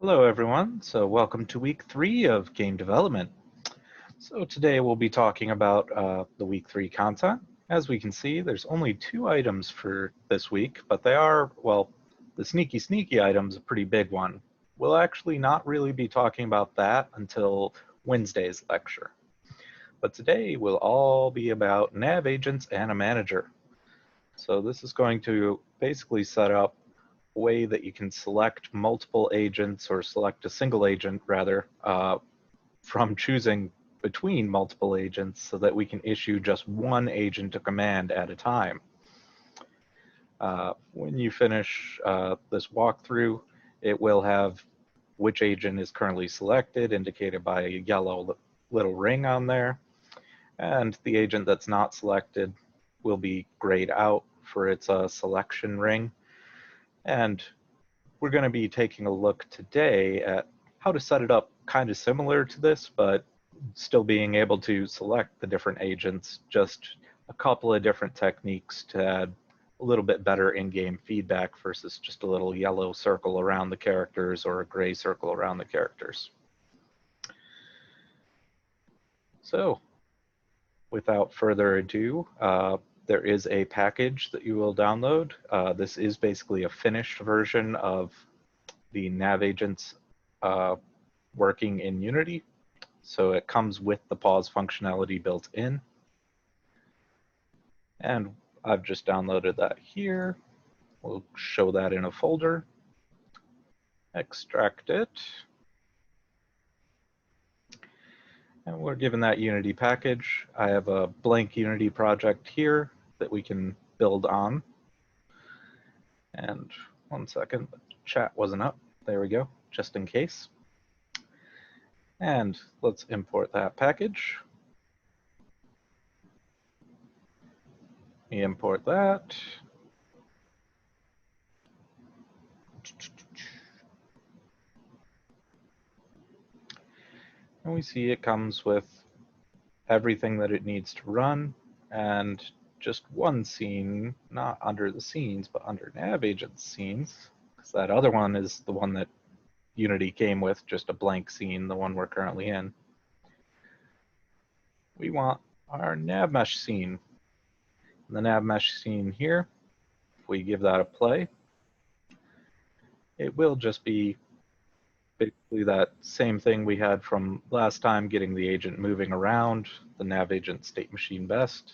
Hello everyone, so welcome to week 3 of game development. So today we'll be talking about the week 3 content. As we can see, there's only 2 items for this week, but they are, well, the sneaky item's a pretty big one. We'll actually not really be talking about that until Wednesday's lecture. But today will all be about nav agents and a manager. So this is going to basically set up way that you can select multiple agents or select a single agent rather from choosing between multiple agents so that we can issue just one agent to command at a time. When you finish this walkthrough, it will have which agent is currently selected, indicated by a yellow little ring on there, and the agent that's not selected will be grayed out for its selection ring. And we're going to be taking a look today at how to set it up kind of similar to this, but still being able to select the different agents, just a couple of different techniques to add a little bit better in-game feedback versus just a little yellow circle around the characters or a gray circle around the characters. So, without further ado, there is a package that you will download. This is basically a finished version of the nav agents working in Unity. So it comes with the pause functionality built in. And I've just downloaded that here. We'll show that in a folder. Extract it. And we're given that Unity package. I have a blank Unity project here that we can build on. And 1 second, the chat wasn't up. There we go, just in case. And let's import that package. We import that. And we see it comes with everything that it needs to run and just one scene, not under the scenes, but under nav agent scenes, because that other one is the one that Unity came with, just a blank scene, the one we're currently in. We want our nav mesh scene. And the nav mesh scene here, if we give that a play, it will just be basically that same thing we had from last time, getting the agent moving around, the nav agent state machine best.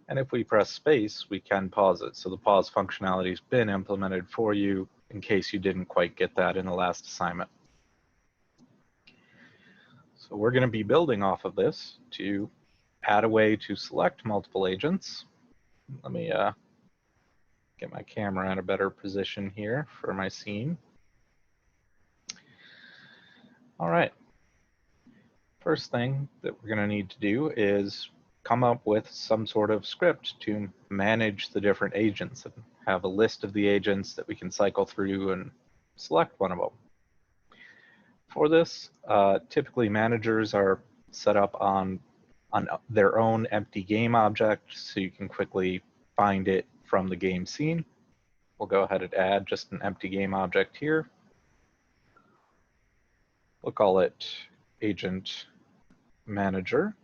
And if we press space, we can pause it. So the pause functionality has been implemented for you in case you didn't quite get that in the last assignment. So we're going to be building off of this to add a way to select multiple agents. Let me get my camera in a better position here for my scene. All right. First thing that we're going to need to do is come up with some sort of script to manage the different agents and have a list of the agents that we can cycle through and select one of them. For this, typically managers are set up on their own empty game object, so you can quickly find it from the game scene. We'll go ahead and add just an empty game object here. We'll call it agent manager.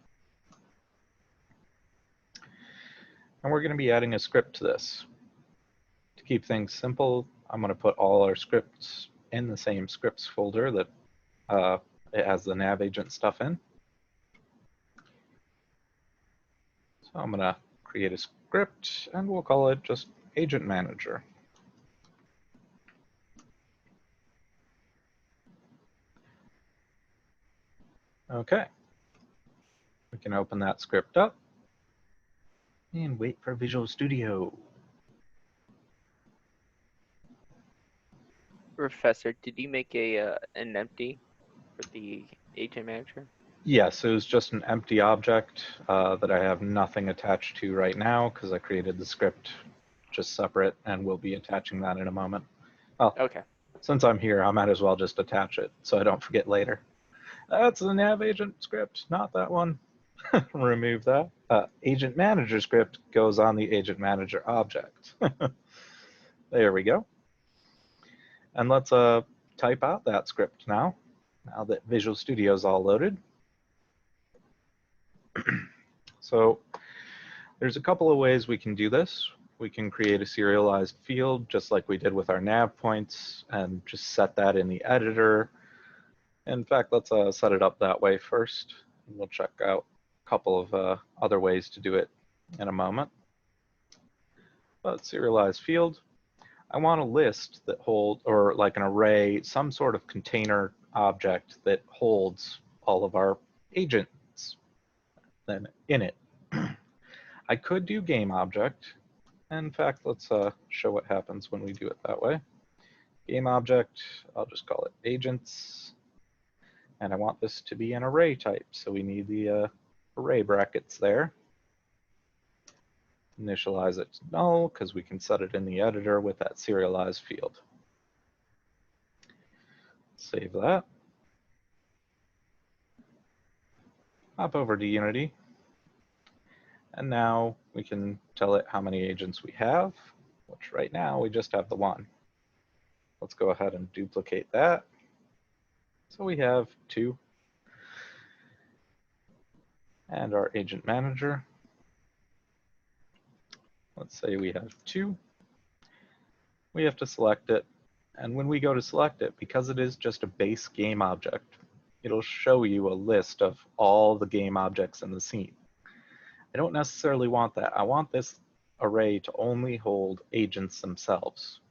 And we're going to be adding a script to this. To keep things simple, I'm going to put all our scripts in the same scripts folder that it has the nav agent stuff in. So I'm going to create a script and we'll call it just agent manager. Okay. We can open that script up and wait for Visual Studio. Professor, did you make an empty for the agent manager? Yes, it was just an empty object that I have nothing attached to right now because I created the script just separate and we'll be attaching that in a moment. Well, Okay. Since I'm here, I might as well just attach it so I don't forget later. That's the nav agent script, not that one. Remove that. Agent manager script goes on the agent manager object. There we go. And let's type out that script now that Visual Studio is all loaded. So there's a couple of ways we can do this. We can create a serialized field just like we did with our nav points and just set that in the editor. In fact, let's set it up that way first. We'll check out a couple of other ways to do it in a moment. But serialized field, I want a list that holds, or like an array, some sort of container object that holds all of our agents then in it. I could do game object. In fact, let's show what happens when we do it that way. Game object, I'll just call it agents. And I want this to be an array type, so we need the array brackets there. Initialize it to null, because we can set it in the editor with that serialized field. Save that. Hop over to Unity. And now we can tell it how many agents we have, which right now we just have the one. Let's go ahead and duplicate that. So we have 2. And our agent manager. Let's say we have 2. We have to select it. And when we go to select it, because it is just a base game object, it'll show you a list of all the game objects in the scene. I don't necessarily want that. I want this array to only hold agents themselves.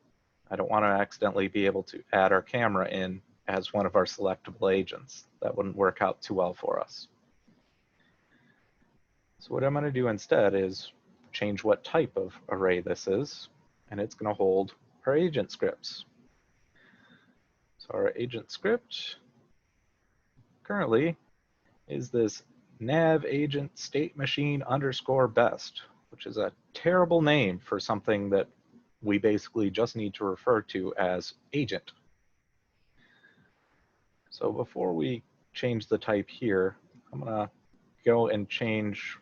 I don't want to accidentally be able to add our camera in as one of our selectable agents. That wouldn't work out too well for us. So what I'm going to do instead is change what type of array this is, and it's going to hold our agent scripts. So our agent script currently is this nav agent state machine underscore best, which is a terrible name for something that we basically just need to refer to as agent. So before we change the type here, I'm going to go and change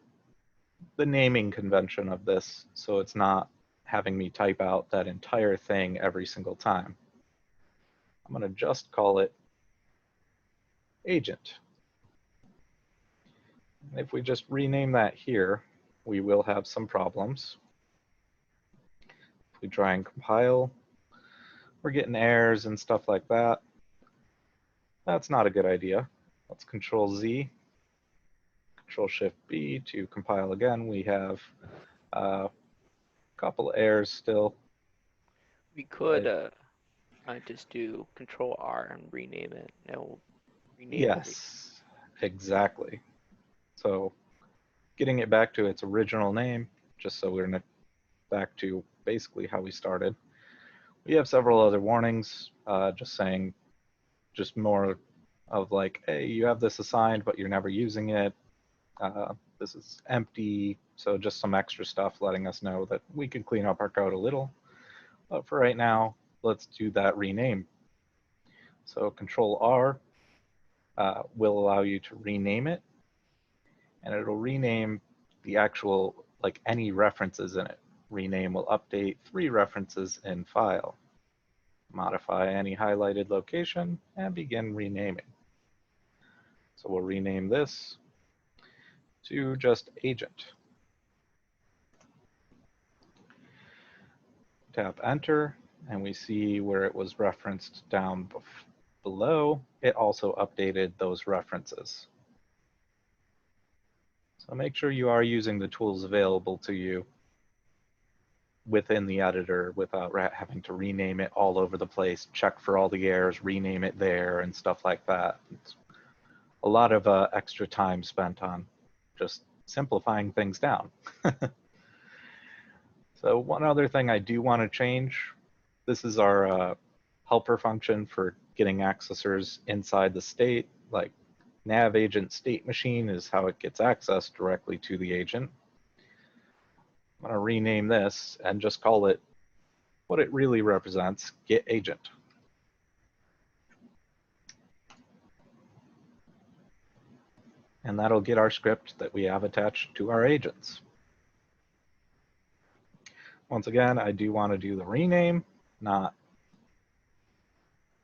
the naming convention of this so it's not having me type out that entire thing every single time. I'm going to just call it agent. And if we just rename that here, we will have some problems. If we try and compile, we're getting errors and stuff like that. That's not a good idea. Let's Control Z, Control Shift B to compile again. We have a couple errors still. We could just do Control R and rename it. And we'll rename yes, exactly. So getting it back to its original name, just so we're back to basically how we started. We have several other warnings, just saying, just more of like, hey, you have this assigned, but you're never using it. This is empty. So just some extra stuff letting us know that we can clean up our code a little. But for right now, let's do that rename. So Control R will allow you to rename it, and it'll rename the actual, like any references in it. Rename will update 3 references in file. Modify any highlighted location and begin renaming. So we'll rename this to just agent. Tap enter, and we see where it was referenced down below. It also updated those references. So make sure you are using the tools available to you within the editor without having to rename it all over the place, check for all the errors, rename it there, and stuff like that. It's a lot of extra time spent on just simplifying things down. So one other thing I do want to change, this is our helper function for getting accessors inside the state, like nav agent state machine is how it gets access directly to the agent. I'm going to rename this and just call it what it really represents, get agent. And that'll get our script that we have attached to our agents. Once again, I do want to do the rename, not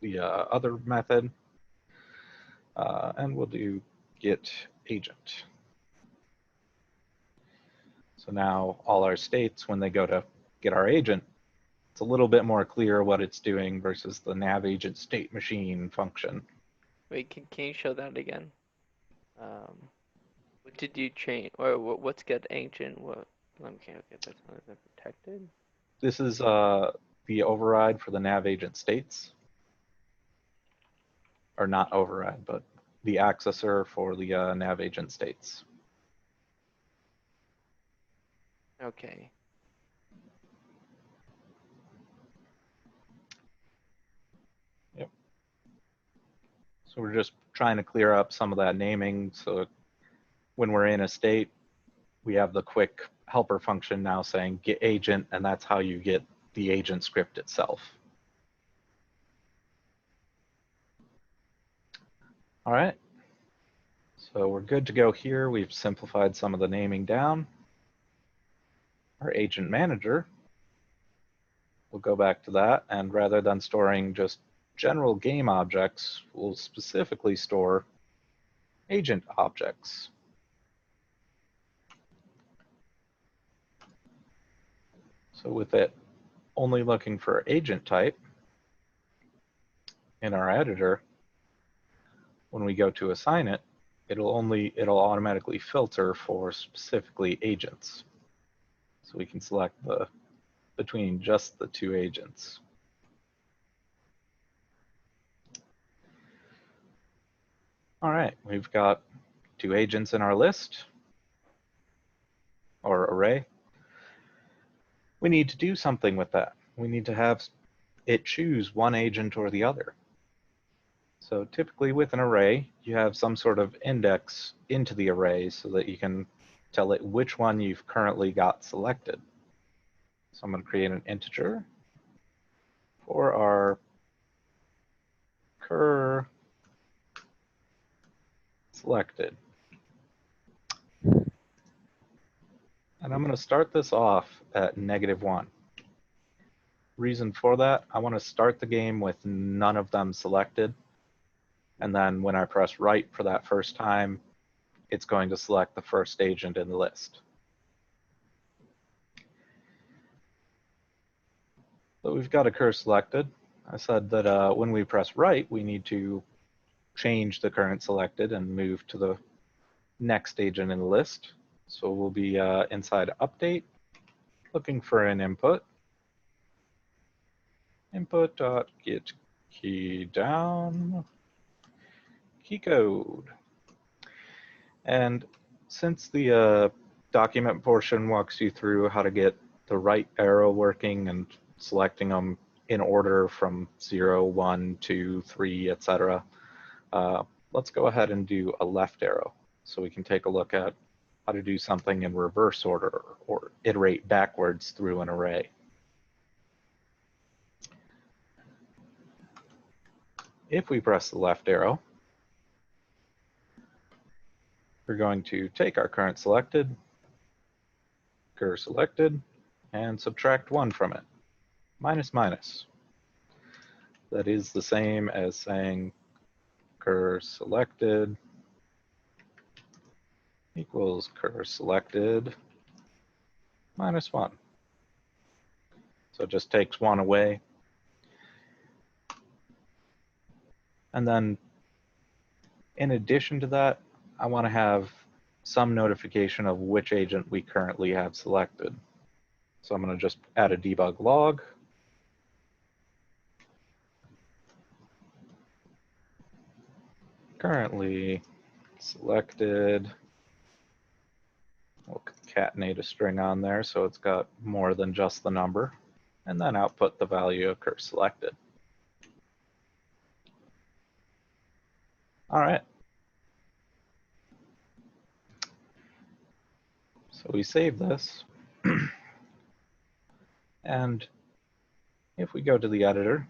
the other method, and we'll do get agent. So now all our states, when they go to get our agent, it's a little bit more clear what it's doing versus the nav agent state machine function. Wait, can you show that again? What did you change? Or what's get agent? What? Okay, that's not been protected. This is the override for the nav agent states. Or not override, but the accessor for the nav agent states. Okay. Yep. So we're just trying to clear up some of that naming. So when we're in a state, we have the quick helper function now saying get agent, and that's how you get the agent script itself. All right. So we're good to go here. We've simplified some of the naming down. Our agent manager, we'll go back to that, and rather than storing just general game objects, we'll specifically store agent objects. So with it only looking for agent type in our editor, when we go to assign it, it'll automatically filter for specifically agents. So we can select between just the two agents. All right, we've got two agents in our list or array. We need to do something with that. We need to have it choose one agent or the other. So typically with an array, you have some sort of index into the array so that you can tell it which one you've currently got selected. So I'm going to create an integer for our cur selected. And I'm going to start this off at -1. Reason for that, I want to start the game with none of them selected. And then when I press right for that first time, it's going to select the first agent in the list. So we've got a cur selected. I said that when we press right, we need to change the current selected and move to the next agent in the list. So we'll be inside update, looking for an input. Input.get key down, key code. And since the document portion walks you through how to get the right arrow working and selecting them in order from 0, 1, 2, 3, etc., let's go ahead and do a left arrow so we can take a look at how to do something in reverse order or iterate backwards through an array. If we press the left arrow, we're going to take our current selected, cur selected, and subtract 1 from it. Minus minus. That is the same as saying cur selected equals cur selected minus 1. So it just takes 1 away. And then in addition to that, I want to have some notification of which agent we currently have selected. So I'm going to just add a debug log. Currently selected. We'll concatenate a string on there so it's got more than just the number, and then output the value of cur selected. All right. So we save this. And if we go to the editor,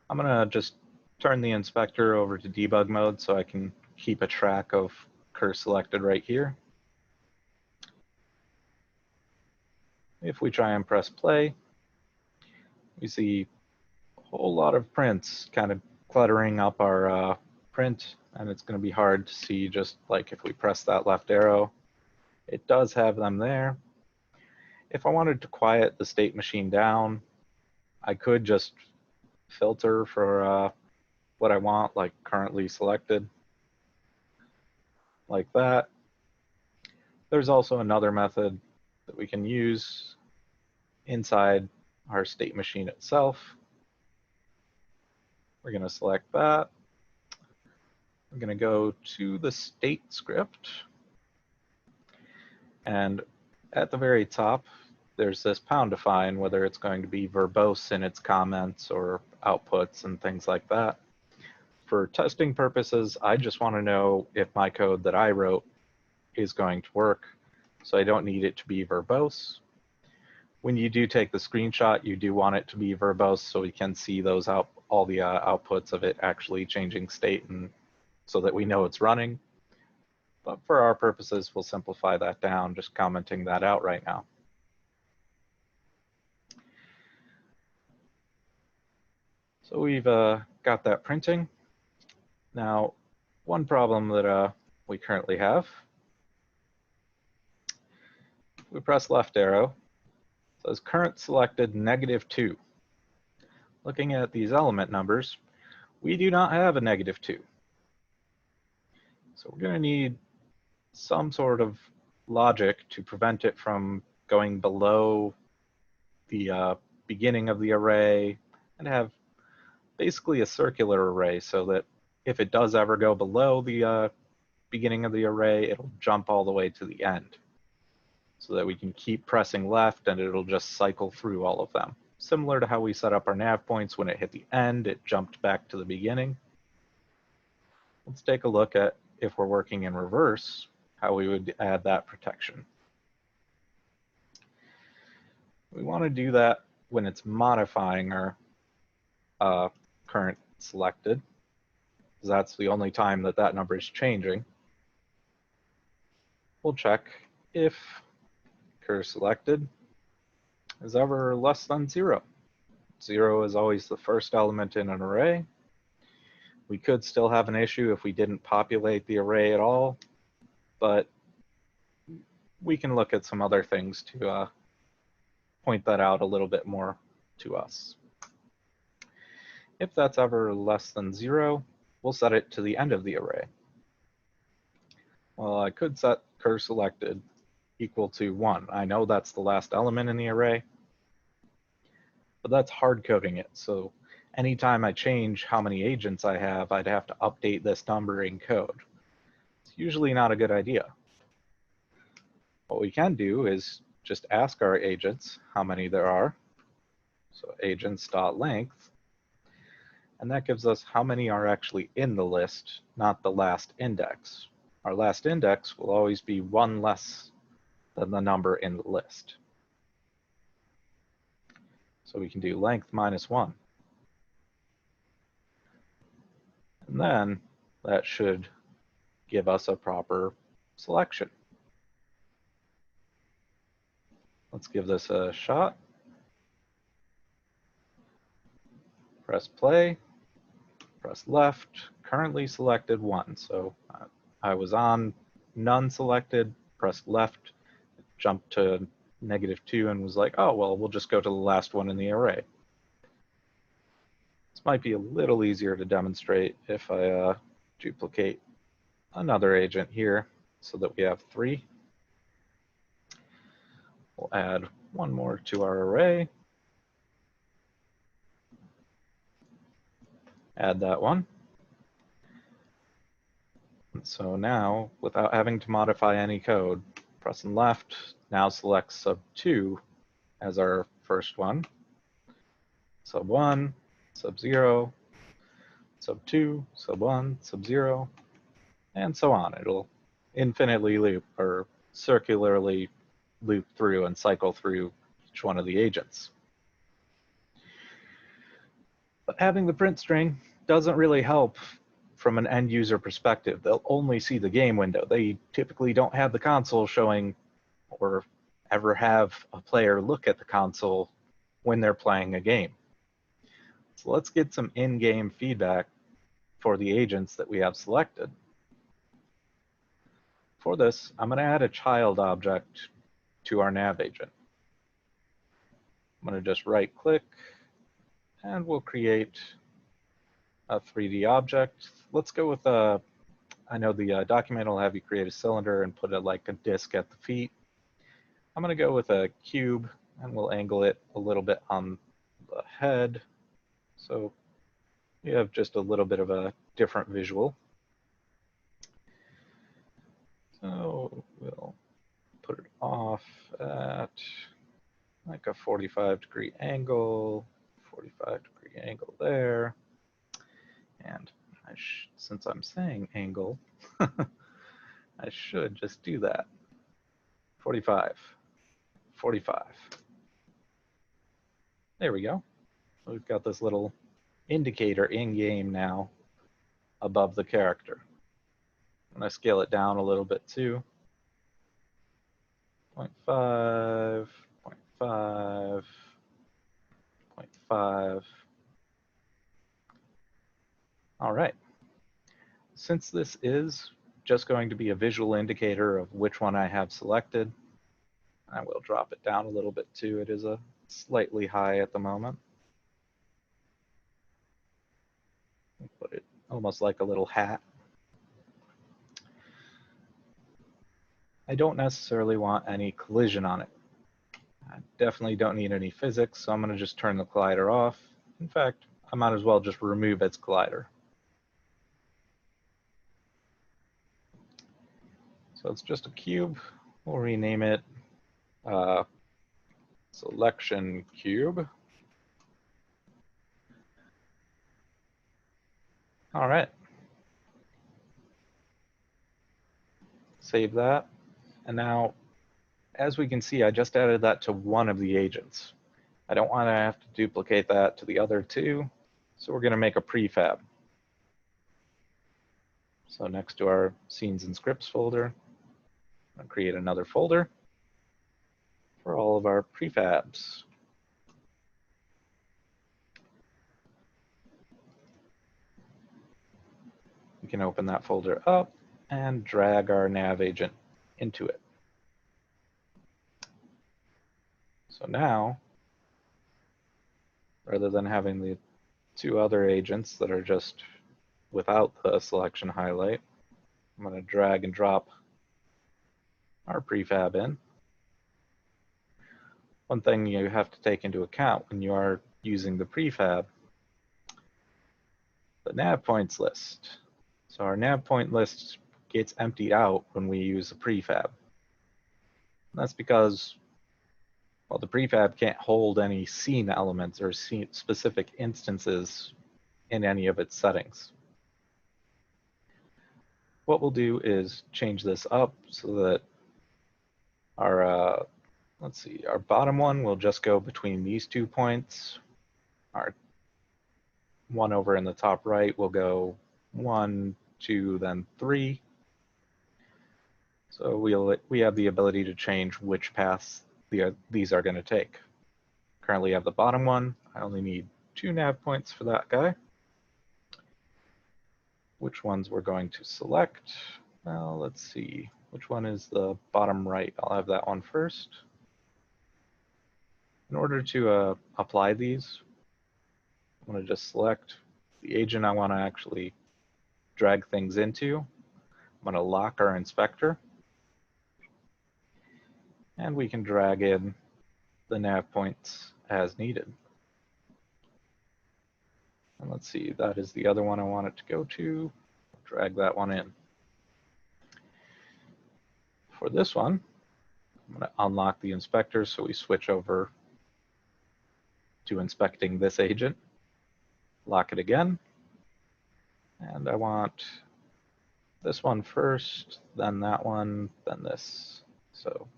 I'm going to just turn the inspector over to debug mode so I can keep a track of cur selected right here. If we try and press play, we see a whole lot of prints kind of cluttering up our print, and it's going to be hard to see just like if we press that left arrow. It does have them there. If I wanted to quiet the state machine down, I could just filter for what I want, like currently selected, like that. There's also another method that we can use inside our state machine itself. We're going to select that. We're going to go to the state script. And at the very top, there's this pound define, whether it's going to be verbose in its comments or outputs and things like that. For testing purposes, I just want to know if my code that I wrote is going to work, so I don't need it to be verbose. When you do take the screenshot, you do want it to be verbose so we can see those all the outputs of it actually changing state, and so that we know it's running. But for our purposes, we'll simplify that down, just commenting that out right now. So we've got that printing. Now, one problem that we currently have, we press left arrow, it says current selected -2. Looking at these element numbers, we do not have a -2. So we're going to need some sort of logic to prevent it from going below the beginning of the array, and have basically a circular array so that if it does ever go below the beginning of the array, it'll jump all the way to the end, so that we can keep pressing left and it'll just cycle through all of them. Similar to how we set up our nav points, when it hit the end, it jumped back to the beginning. Let's take a look at, if we're working in reverse, how we would add that protection. We want to do that when it's modifying our current selected, because that's the only time that that number is changing. We'll check if cur selected is ever less than 0. 0 is always the first element in an array. We could still have an issue if we didn't populate the array at all, but we can look at some other things to point that out a little bit more to us. If that's ever less than 0, we'll set it to the end of the array. Well, I could set cur selected equal to 1. I know that's the last element in the array, but that's hard coding it. So anytime I change how many agents I have, I'd have to update this number in code. It's usually not a good idea. What we can do is just ask our agents how many there are. So agents.length, and that gives us how many are actually in the list, not the last index. Our last index will always be 1 less than the number in the list. So we can do length -1. And then that should give us a proper selection. Let's give this a shot. Press play, press left, currently selected 1. So I was on none selected, pressed left, jumped to -2 and was like, oh, well, we'll just go to the last one in the array. This might be a little easier to demonstrate if I duplicate another agent here so that we have 3. We'll add 1 more to our array. Add that one. And so now, without having to modify any code, pressing left now selects sub2 as our first one, sub1, sub0, sub2, sub1, sub0, and so on. It'll infinitely loop or circularly loop through and cycle through each one of the agents. But having the print string doesn't really help from an end user perspective. They'll only see the game window. They typically don't have the console showing or ever have a player look at the console when they're playing a game. So let's get some in-game feedback for the agents that we have selected. For this, I'm going to add a child object to our nav agent. I'm going to just right click and we'll create a 3D object. Let's go with I know the document will have you create a cylinder and put it like a disc at the feet. I'm going to go with a cube and we'll angle it a little bit on the head. So you have just a little bit of a different visual. So we'll put it off at like a 45-degree angle, 45-degree angle there. And since I'm saying angle, I should just do that. 45, 45. There we go. We've got this little indicator in-game now above the character. I'm going to scale it down a little bit too. 0.5, 0.5, 0.5. All right. Since this is just going to be a visual indicator of which one I have selected, I will drop it down a little bit too. It is a slightly high at the moment. Put it almost like a little hat. I don't necessarily want any collision on it. I definitely don't need any physics, so I'm going to just turn the collider off. In fact, I might as well just remove its collider. So it's just a cube. We'll rename it selection cube. All right. Save that. And now, as we can see, I just added that to one of the agents. I don't want to have to duplicate that to the other two, so we're going to make a prefab. So next to our scenes and scripts folder, I'll create another folder for all of our prefabs. We can open that folder up and drag our nav agent into it. So now, rather than having the two other agents that are just without the selection highlight, I'm going to drag and drop our prefab in. One thing you have to take into account when you are using the prefab, the nav points list. So our nav point list gets emptied out when we use a prefab. And that's because, well, the prefab can't hold any scene elements or specific instances in any of its settings. What we'll do is change this up so that our, let's see, our bottom one will just go between these 2 points. Our one over in the top right will go 1, 2, then 3. So we have the ability to change which paths these are going to take. Currently I have the bottom one. I only need 2 nav points for that guy. Which ones we're going to select? Well, let's see. Which one is the bottom right? I'll have that one first. In order to apply these, I'm going to just select the agent I want to actually drag things into. I'm going to lock our inspector. And we can drag in the nav points as needed. And let's see, that is the other one I want it to go to. Drag that one in. For this one, I'm going to unlock the inspector so we switch over to inspecting this agent. Lock it again. And I want this one first, then that one, then this. So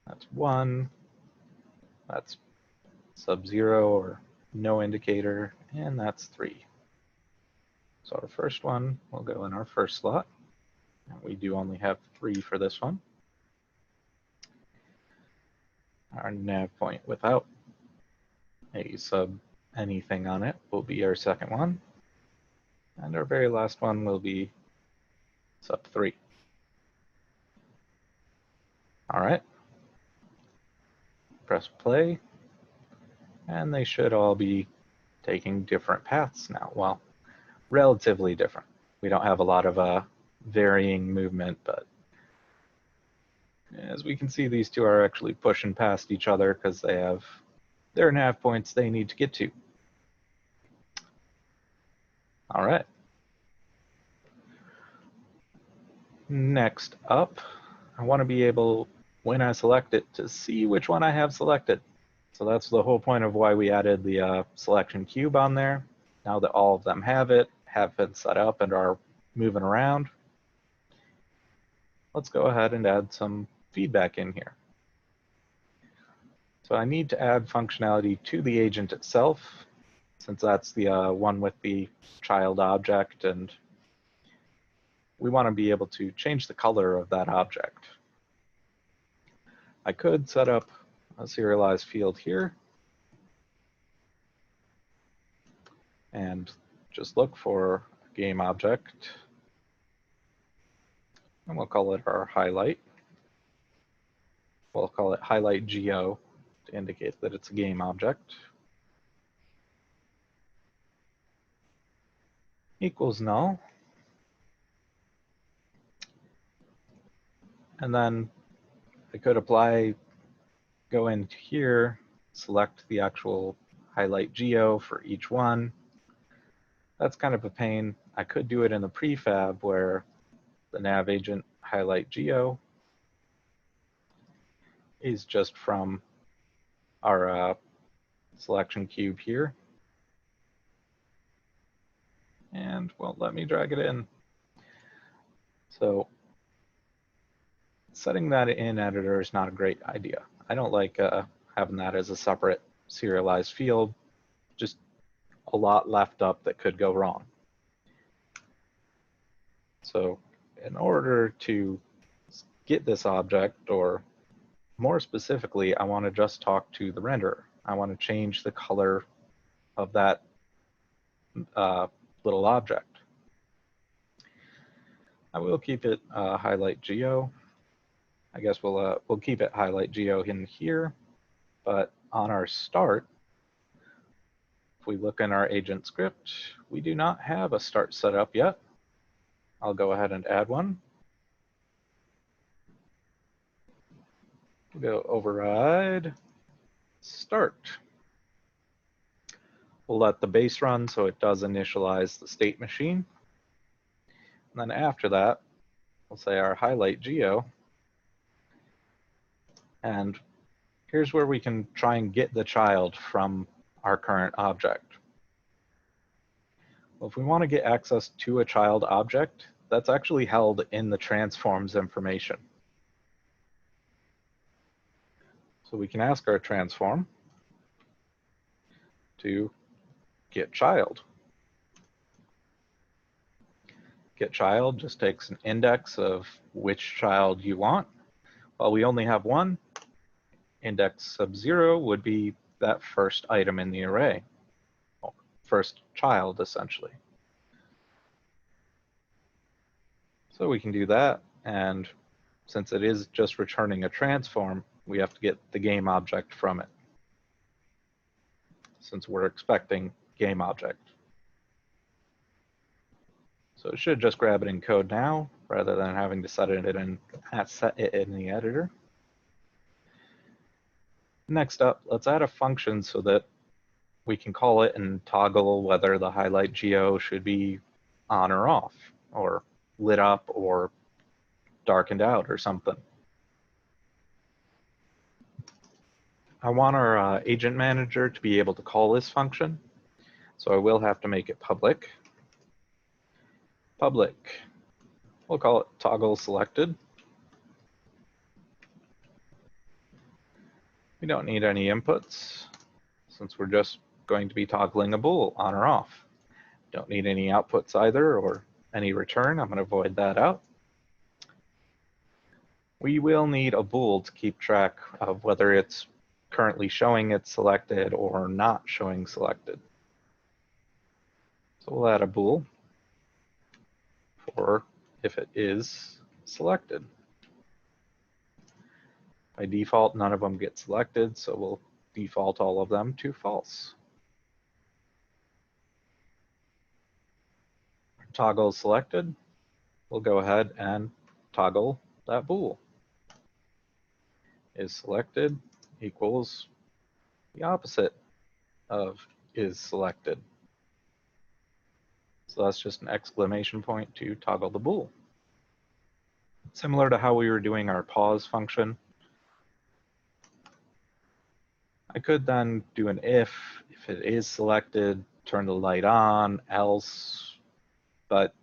that's 1, that's sub-0 or no indicator, and that's 3. So our first one will go in our first slot. And we do only have 3 for this one. Our nav point without a sub anything on it will be our second one. And our very last one will be sub3. All right. Press play. And they should all be taking different paths now. Well, relatively different. We don't have a lot of varying movement, but as we can see, these two are actually pushing past each other because they have their nav points they need to get to. All right. Next up, I want to be able, when I select it, to see which one I have selected. So that's the whole point of why we added the selection cube on there. Now that all of them have it, have been set up and are moving around, let's go ahead and add some feedback in here. So I need to add functionality to the agent itself, since that's the one with the child object, and we want to be able to change the color of that object. I could set up a serialized field here and just look for a game object, and we'll call it our highlight. We'll call it highlight geo to indicate that it's a game object. Equals null. And then I could go into here, select the actual highlight geo for each one. That's kind of a pain. I could do it in the prefab where the nav agent highlight geo is just from our selection cube here. And won't let me drag it in. So setting that in editor is not a great idea. I don't like having that as a separate serialized field, just a lot left up that could go wrong. So in order to get this object, or more specifically, I want to just talk to the renderer. I want to change the color of that little object. I will keep it highlight geo. I guess we'll keep it highlight geo in here, but on our start, if we look in our agent script, we do not have a start set up yet. I'll go ahead and add one. We'll go override start. We'll let the base run so it does initialize the state machine. And then after that, we'll say our highlight geo. And here's where we can try and get the child from our current object. Well, if we want to get access to a child object, that's actually held in the transforms information. So we can ask our transform to get child. Get child just takes an index of which child you want. Well, we only have one. Index sub 0 would be that first item in the array, well, first child essentially. So we can do that, and since it is just returning a transform, we have to get the game object from it, since we're expecting game object. So it should just grab it in code now, rather than having to set it in the editor. Next up, let's add a function so that we can call it and toggle whether the highlight geo should be on or off, or lit up or darkened out or something. I want our agent manager to be able to call this function, so I will have to make it public. Public, we'll call it toggle selected. We don't need any inputs since we're just going to be toggling a bool on or off. Don't need any outputs either, or any return. I'm going to void that out. We will need a bool to keep track of whether it's currently showing it's selected or not showing selected. So we'll add a bool for if it is selected. By default, none of them get selected, so we'll default all of them to false. Toggle selected, we'll go ahead and toggle that bool. Is selected equals the opposite of is selected. So that's just an exclamation point to toggle the bool. Similar to how we were doing our pause function, I could then do an if it is selected, turn the light on, else, but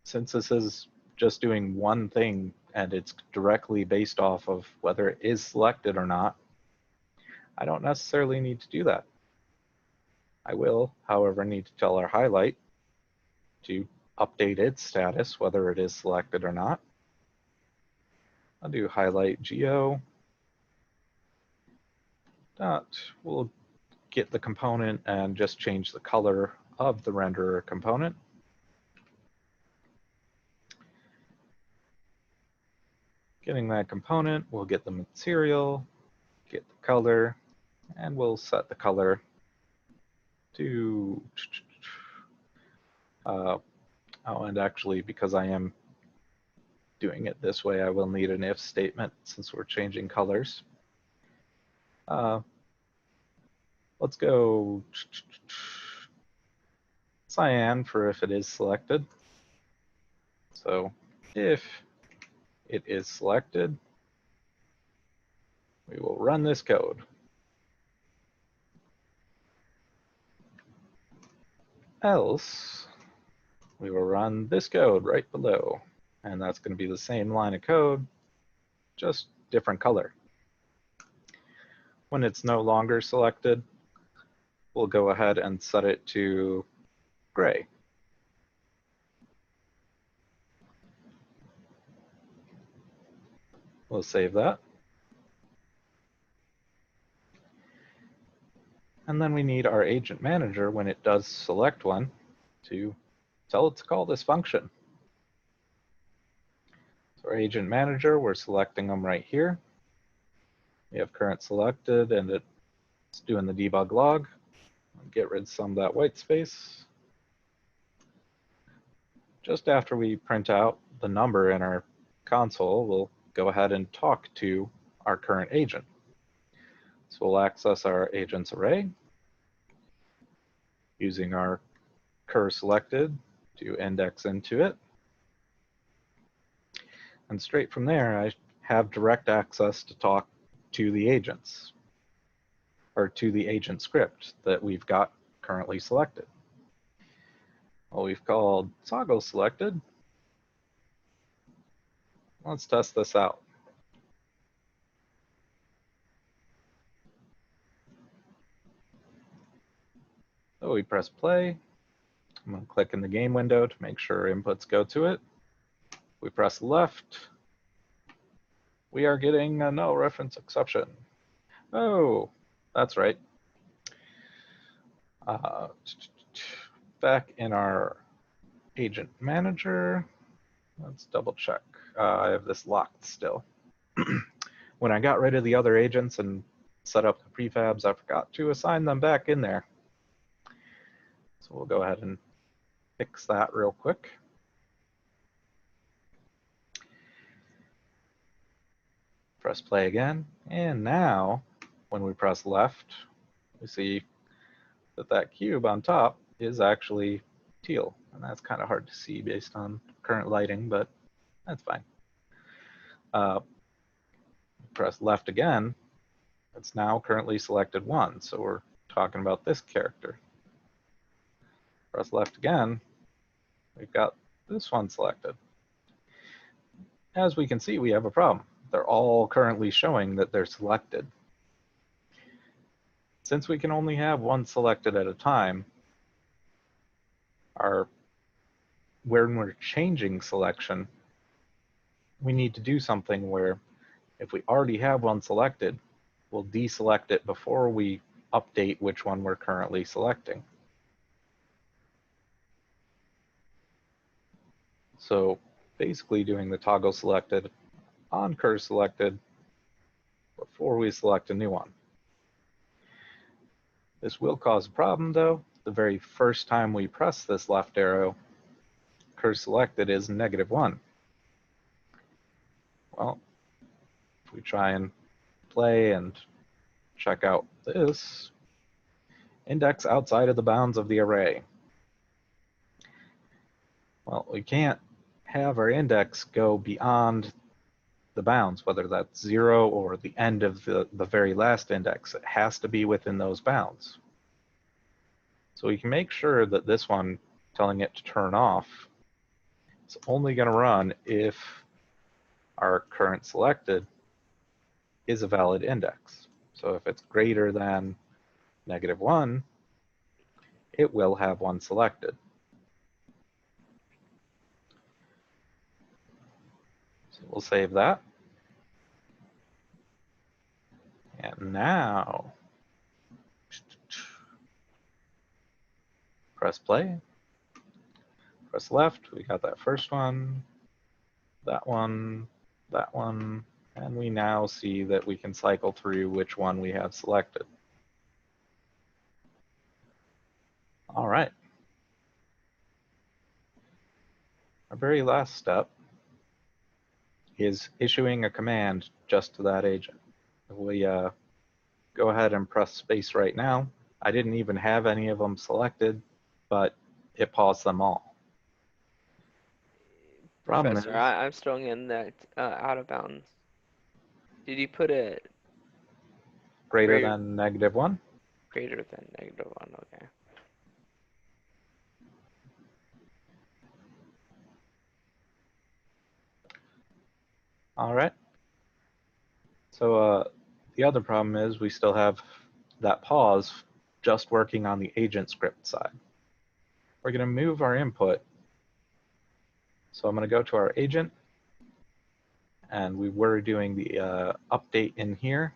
since this is just doing one thing and it's directly based off of whether it is selected or not, I don't necessarily need to do that. I will, however, need to tell our highlight to update its status, whether it is selected or not. I'll do highlight geo. We'll get the component and just change the color of the renderer component. Getting that component, we'll get the material, get the color, and we'll set the color to, and actually, because I am doing it this way, I will need an if statement since we're changing colors. Let's go cyan for if it is selected. So if it is selected, we will run this code. Else, we will run this code right below. And that's going to be the same line of code, just different color. When it's no longer selected, we'll go ahead and set it to gray. We'll save that. And then we need our agent manager, when it does select one, to tell it to call this function. So our agent manager, we're selecting them right here. We have current selected, and it's doing the debug log. Get rid of some of that white space. Just after we print out the number in our console, we'll go ahead and talk to our current agent. So we'll access our agents array using our cur selected to index into it. And straight from there, I have direct access to talk to the agents, or to the agent script that we've got currently selected. Well, we've called toggle selected. Let's test this out. So we press play. I'm going to click in the game window to make sure inputs go to it. We press left. We are getting a null reference exception. Oh, that's right. Back in our agent manager, let's double check. I have this locked still. When I got rid of the other agents and set up the prefabs, I forgot to assign them back in there. So we'll go ahead and fix that real quick. Press play again, and now when we press left, we see that that cube on top is actually teal, and that's kind of hard to see based on current lighting, but that's fine. Press left again, it's now currently selected 1, so we're talking about this character. Press left again, we've got this one selected. As we can see, we have a problem. They're all currently showing that they're selected. Since we can only have one selected at a time, when we're changing selection, we need to do something where if we already have one selected, we'll deselect it before we update which one we're currently selecting. So basically doing the toggle selected on cur selected before we select a new one. This will cause a problem though. The very first time we press this left arrow, cur selected is -1. Well, if we try and play and check out this, index outside of the bounds of the array. Well, we can't have our index go beyond the bounds, whether that's 0 or the end of the very last index. It has to be within those bounds. So we can make sure that this one, telling it to turn off, is only going to run if our current selected is a valid index. So if it's greater than -1, it will have one selected. So we'll save that. And now, press play, press left, we got that first one, that one, that one, and we now see that we can cycle through which one we have selected. All right. Our very last step is issuing a command just to that agent. If we go ahead and press space right now, I didn't even have any of them selected, but it paused them all. Professor, I'm throwing in that out of bounds. Did you put it greater than -1? Greater than -1, okay. All right. So the other problem is we still have that pause just working on the agent script side. We're going to move our input. So I'm going to go to our agent, and we were doing the update in here.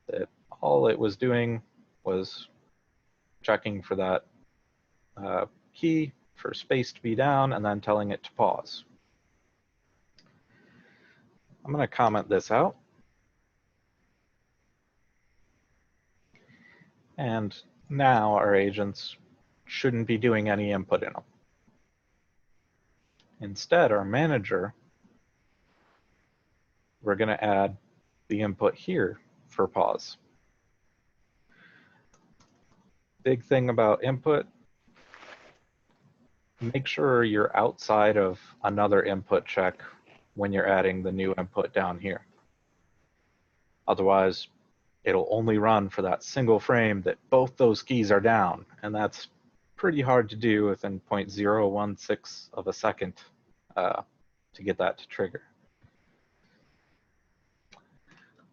That all it was doing was checking for that key for space to be down and then telling it to pause. I'm going to comment this out. And now our agents shouldn't be doing any input in them. Instead, our manager, we're going to add the input here for pause. Big thing about input, make sure you're outside of another input check when you're adding the new input down here. Otherwise, it'll only run for that single frame that both those keys are down, and that's pretty hard to do within 0.016 of a second to get that to trigger.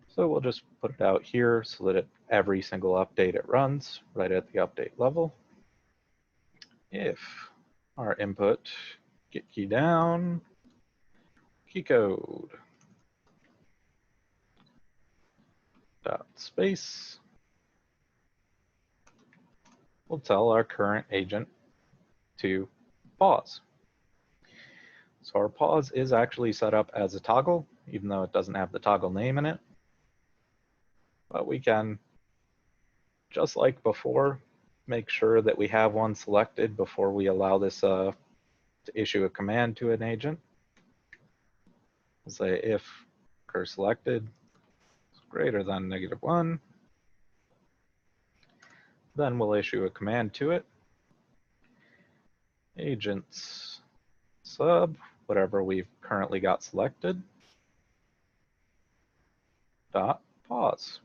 So we'll just put it out here so that every single update it runs right at the update level. If our input get key down, key code, dot space, we'll tell our current agent to pause. So our pause is actually set up as a toggle, even though it doesn't have the toggle name in it. But we can, just like before, make sure that we have one selected before we allow this to issue a command to an agent. We'll say if cur selected is greater than -1, then we'll issue a command to it. Agents sub, whatever we've currently got selected, dot pause.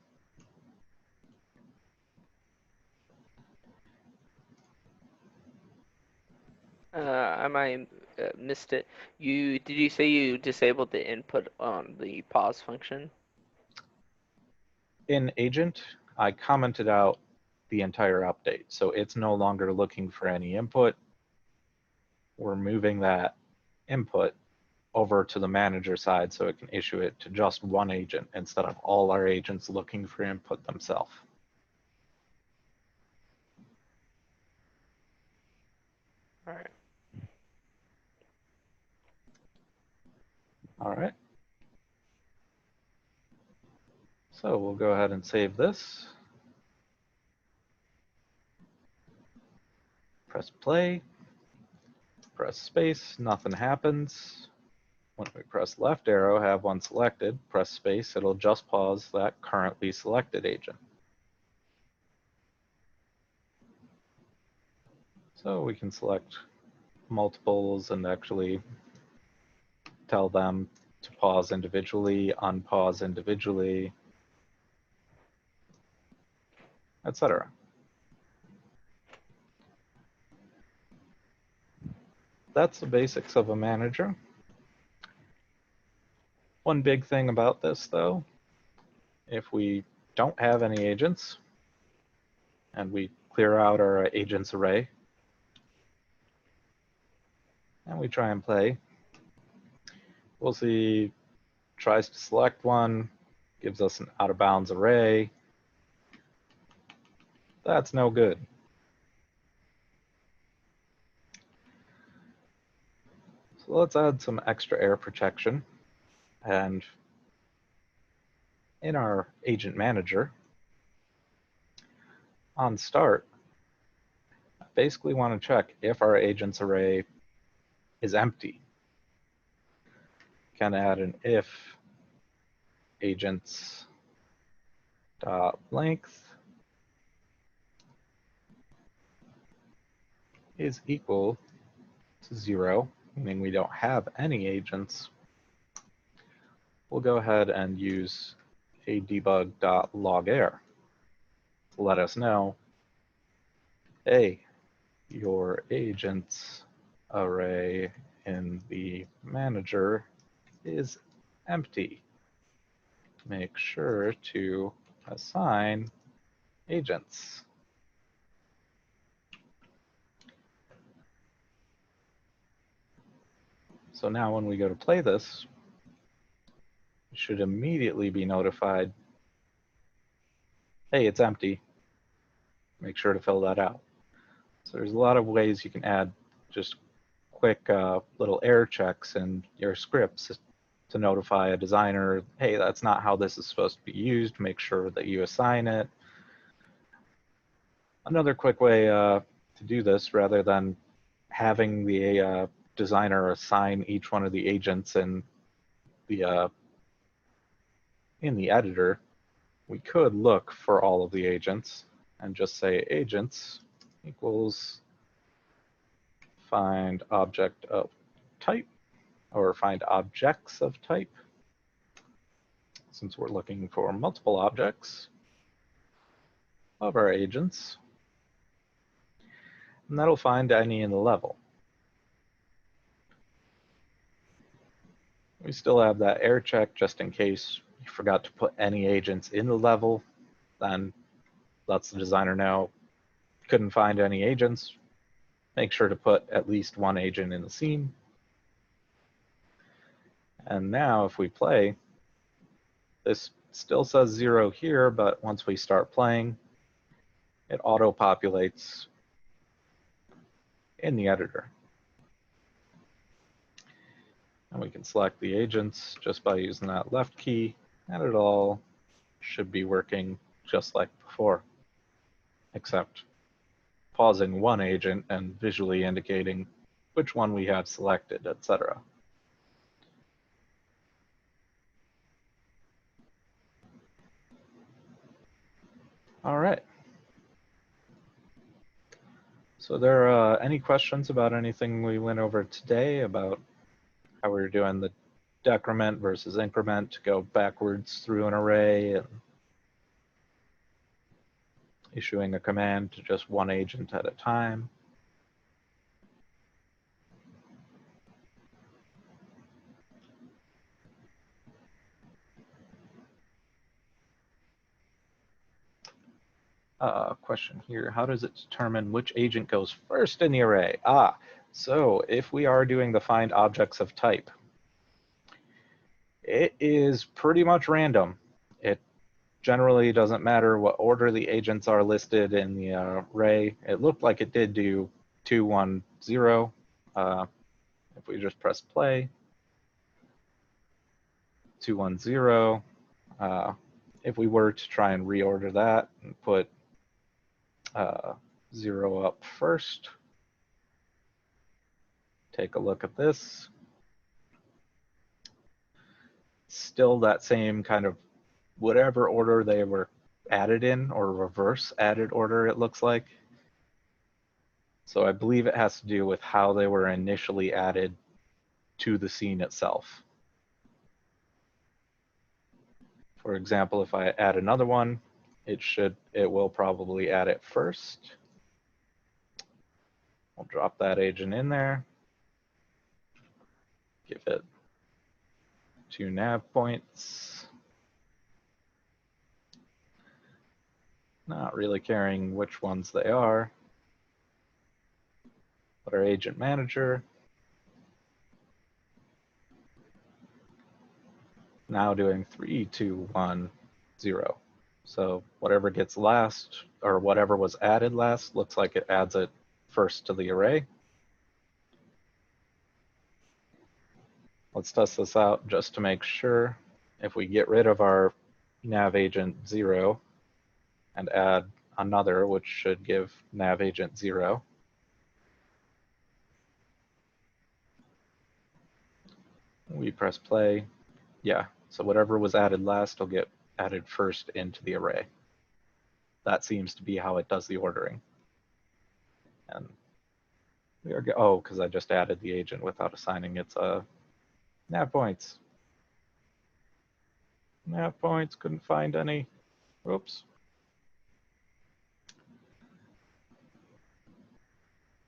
I might missed it. Did you say you disabled the input on the pause function? In agent, I commented out the entire update, so it's no longer looking for any input. We're moving that input over to the manager side so it can issue it to just one agent instead of all our agents looking for input themselves. All right. All right. So we'll go ahead and save this. Press play. Press space, nothing happens. When we press left arrow, have one selected, press space, it'll just pause that currently selected agent. So we can select multiples and actually tell them to pause individually, unpause individually, etc. That's the basics of a manager. One big thing about this though, if we don't have any agents and we clear out our agents array and we try and play, we'll see tries to select one, gives us an out of bounds array. That's no good. So let's add some extra error protection. And in our agent manager, on start, I basically want to check if our agents array is empty. Can add an if agents dot length is equal to 0, meaning we don't have any agents. We'll go ahead and use a debug.logerr to let us know, hey, your agents array in the manager is empty. Make sure to assign agents. So now when we go to play this, we should immediately be notified, hey, it's empty. Make sure to fill that out. So there's a lot of ways you can add just quick little error checks in your scripts to notify a designer, hey, that's not how this is supposed to be used. Make sure that you assign it. Another quick way to do this, rather than having the designer assign each one of the agents in the editor, we could look for all of the agents and just say agents equals find object of type, or find objects of type, since we're looking for multiple objects of our agents, and that'll find any in the level. We still have that error check just in case you forgot to put any agents in the level, then lets the designer know couldn't find any agents. Make sure to put at least one agent in the scene. And now if we play, this still says 0 here, but once we start playing, it auto-populates in the editor. And we can select the agents just by using that left key, and it all should be working just like before, except pausing one agent and visually indicating which one we have selected, etc. All right. So there are any questions about anything we went over today about how we're doing the decrement versus increment to go backwards through an array and issuing a command to just one agent at a time? Question here, how does it determine which agent goes first in the array? So if we are doing the find objects of type, It is pretty much random. It generally doesn't matter what order the agents are listed in the array. It looked like it did do 210. If we just press play, 210. If we were to try and reorder that and put 0 up first, take a look at this. Still that same kind of whatever order they were added in, or reverse added order, it looks like. So I believe it has to do with how they were initially added to the scene itself. For example, if I add another one, it will probably add it first. I'll drop that agent in there, give it 2 nav points. Not really caring which ones they are. But our agent manager, now doing 3, 2, 1, 0. So whatever gets last, or whatever was added last, looks like it adds it first to the array. Let's test this out just to make sure. If we get rid of our nav agent 0 and add another, which should give nav agent 0, we press play. Yeah, so whatever was added last will get added first into the array. That seems to be how it does the ordering. And we are, oh, because I just added the agent without assigning its nav points. Nav points, couldn't find any. Oops.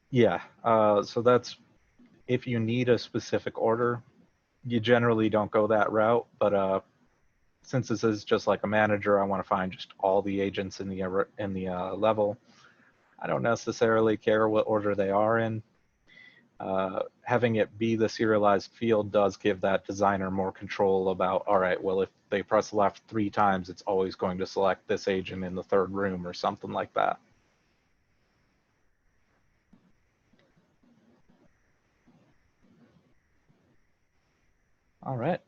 Yeah, so that's, if you need a specific order, you generally don't go that route, but since this is just like a manager, I want to find just all the agents in the level. I don't necessarily care what order they are in. Having it be the serialized field does give that designer more control about, all right, well, if they press left 3 times, it's always going to select this agent in the 3rd room or something like that. All right.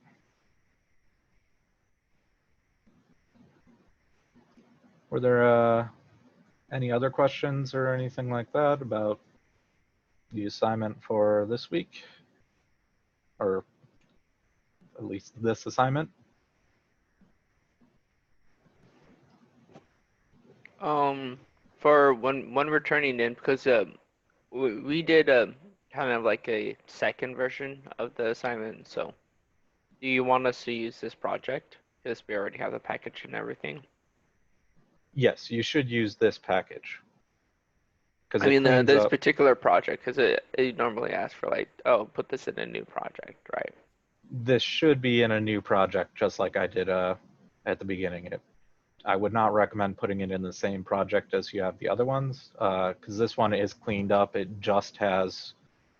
Were there any other questions or anything like that about the assignment for this week? Or at least this assignment? For when returning in, because we did kind of like a second version of the assignment. So, do you want us to use this project? Because we already have the package and everything. Yes, you should use this package. I mean, this Up. particular project, because it normally asks for like, oh, put this in a new project, right? This should be in a new project, just like I did at the beginning. I would not recommend putting it in the same project as you have the other ones, because this one is cleaned up. It just has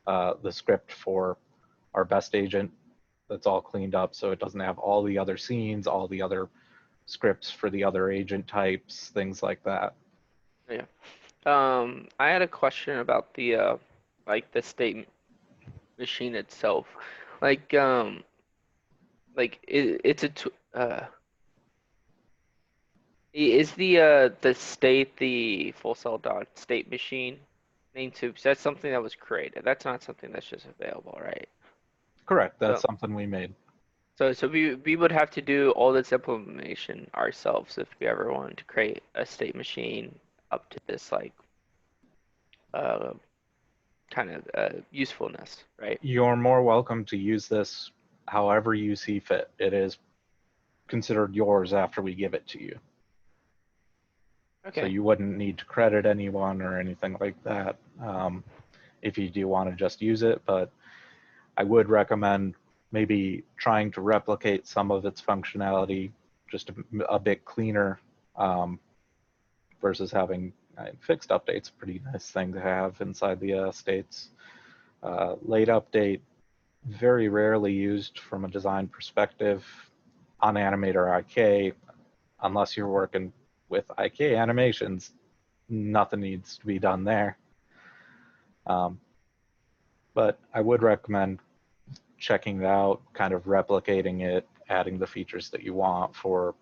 the script for our best agent that's all cleaned up, so it doesn't have all the other scenes, all the other scripts for the other agent types, things like that. Yeah. I had a question about the like the state machine itself. Like it's is the state the full cell dot state machine name too? 'Cause that's something that was created. That's not something that's just available, right? Correct. That's So something we made. so we would have to do all this implementation ourselves if we ever wanted to create a state machine up to this like uh kind of usefulness, right? You're more welcome to use this however you see fit. It is considered yours after we give it to you. So Okay. you wouldn't need to credit anyone or anything like that if you do want to just use it. But I would recommend maybe trying to replicate some of its functionality just a bit cleaner versus having fixed updates. A pretty nice thing to have inside the states. Late update, very rarely used from a design perspective on Animator IK, unless you're working with IK animations. Nothing needs to be done there. But I would recommend checking it out, kind of replicating it, adding the features that you want for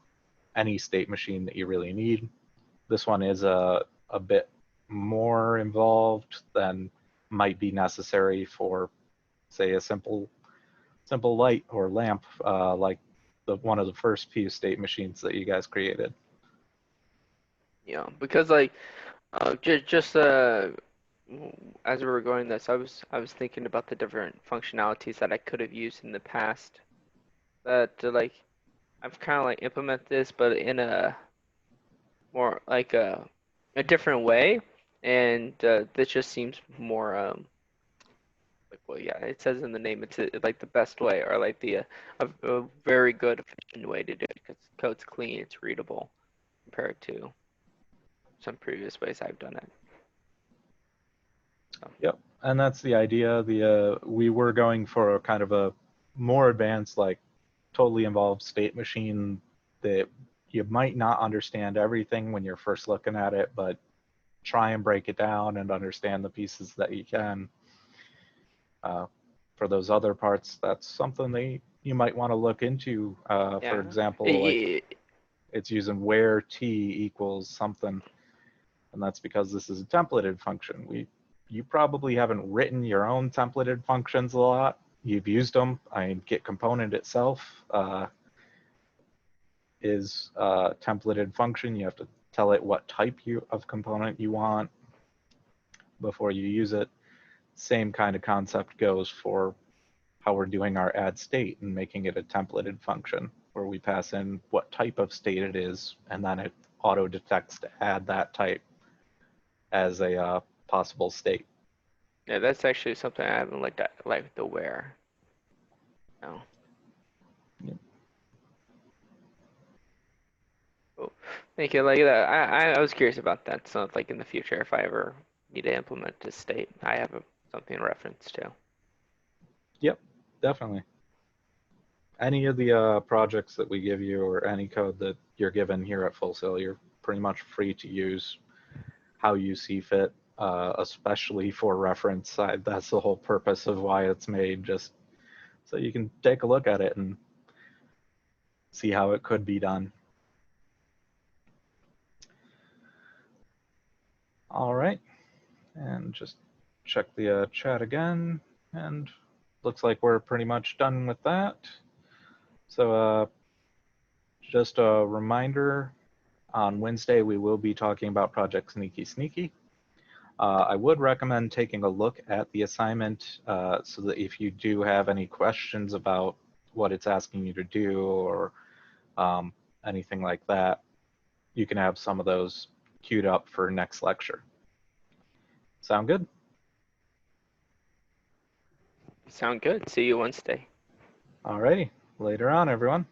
any state machine that you really need. This one is a bit more involved than might be necessary for, say, a simple light or lamp, like one of the first few state machines that you guys created. Yeah, because like just as we were going this, I was thinking about the different functionalities that I could have used in the past. That like I've kind of like implemented this, but in a more like a different way, and this just seems more like, well, yeah, it says in the name, it's like the best way, or like a very good efficient way to do it because code's clean, it's readable compared to some previous ways I've done it. So, Yep, and that's the idea. We were going for a kind of a more advanced, like totally involved state machine that you might not understand everything when you're first looking at it, but try and break it down and understand the pieces that you can. For those other parts, that's something that you might want to look into. For yeah. example, like it's using where t equals something, and that's because this is a templated function. You probably haven't written your own templated functions a lot. You've used them. I mean, Git component itself is a templated function. You have to tell it what type of component you want before you use it. Same kind of concept goes for how we're doing our add state and making it a templated function where we pass in what type of state it is, and then it auto detects to add that type as a possible state. Yeah, that's actually something I haven't looked at, like the where. No. Yeah. Cool. Thank you. Like that, I was curious about that. So, like in the future, if I ever need to implement this state, I have something to reference to. Yep, definitely. Any of the projects that we give you or any code that you're given here at Full Sail, you're pretty much free to use how you see fit, especially for reference. That's the whole purpose of why it's made, just so you can take a look at it and see how it could be done. All right, and just check the chat again, and looks like we're pretty much done with that. So just a reminder, on Wednesday we will be talking about Project Sneaky Sneaky. I would recommend taking a look at the assignment so that if you do have any questions about what it's asking you to do or anything like that, you can have some of those queued up for next lecture. Sound good? Sound good. See you Wednesday. Alrighty, later on, everyone.